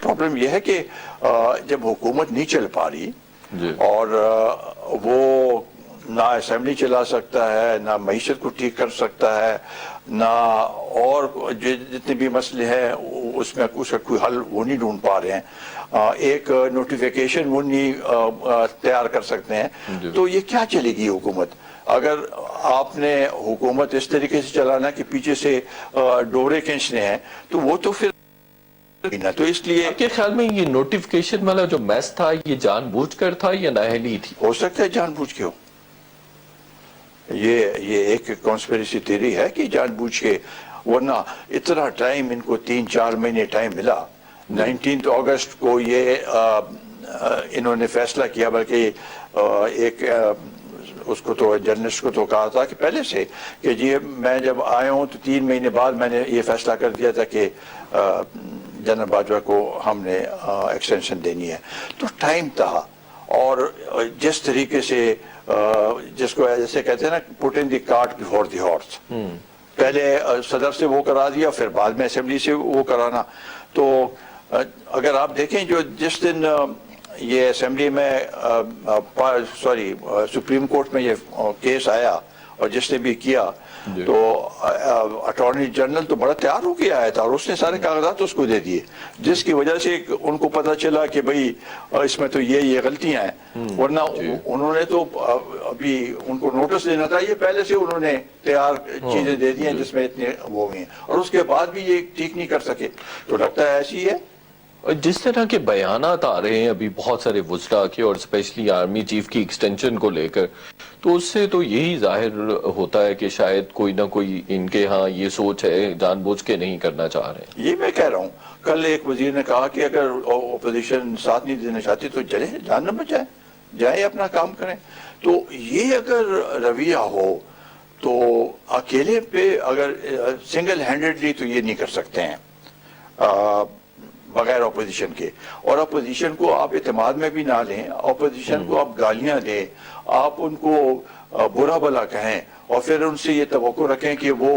Problem यह है कि जब हुकूमत नहीं चल पा रही और वो ना असेंबली चला सकता है, ना मईशत को ठीक कर सकता है, ना और जितने भी मसले हैं उसमें उसका कोई हल वो नहीं ढूंढ पा रहे हैं, एक नोटिफिकेशन वो नहीं तैयार कर सकते हैं, तो ये क्या चलेगी हुकूमत? अगर आपने हुकूमत इस तरीके से चलाना कि पीछे से डोरे खींचने हैं, तो वो तो फिर ना, तो इसलिए आपके ख्याल में ये नोटिफिकेशन वाला जो मैस था ये जानबूझकर था या नाअहली थी? हो सकता है जानबूझ के हो। ये एक कॉन्स्पिरेसी थ्योरी है कि जानबूझ के, वरना इतना टाइम इनको 3-4 महीने टाइम मिला। 19 अगस्त को ये इन्होंने फैसला किया, बल्कि एक उसको तो जर्नलिस्ट को तो कहा था कि पहले से कि जी मैं जब आया हूँ तो 3 महीने बाद मैंने ये फैसला कर दिया था कि जनरल बाजवा को हमने एक्सटेंशन देनी है। तो टाइम था, और जिस तरीके से जिसको जैसे कहते हैं ना, put in the cart before the horse, पहले सदर से वो करा दिया, फिर बाद में असेंबली से वो कराना। तो अगर आप देखें जो जिस दिन ये असेंबली में सुप्रीम कोर्ट में ये केस आया और जिसने भी किया, तो अटॉर्नी जनरल तो बड़ा तैयार होके आया था और उसने सारे कागजात उसको दे दिए, जिसकी वजह से उनको पता चला कि भाई इसमें तो ये गलतियां हैं। वरना उन्होंने तो अभी उनको नोटिस देना था, ये पहले से उन्होंने तैयार चीजें दे दी हैं जिसमें इतने वो हुए हैं, और उसके बाद भी ये ठीक नहीं कर सके। तो लगता है ऐसी है। जिस तरह के बयानात आ रहे हैं अभी बहुत सारे वुज़रा के, और स्पेशली आर्मी चीफ की एक्सटेंशन को लेकर, तो उससे तो यही जाहिर होता है कि शायद कोई ना कोई इनके यहाँ ये सोच है, जानबूझ के नहीं करना चाह रहे हैं। ये मैं कह रहा हूँ, कल एक वजीर ने कहा कि अगर अपोजिशन साथ नहीं देना चाहती तो चले, जान न बचाए, जाए अपना काम करें। तो ये अगर रवैया हो तो अकेले पे अगर सिंगल हैंडेडली तो ये नहीं कर सकते हैं बगैर अपोजिशन के। और अपोजिशन को आप इत्तेमाद में भी ना लें, अपोजिशन को आप गालियां दें, आप उनको बुरा भला कहें और फिर उनसे ये तवक्को रखें कि वो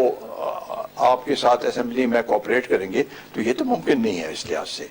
आपके साथ असेंबली में कोऑपरेट करेंगे, तो ये तो मुमकिन नहीं है इस लिहाज से।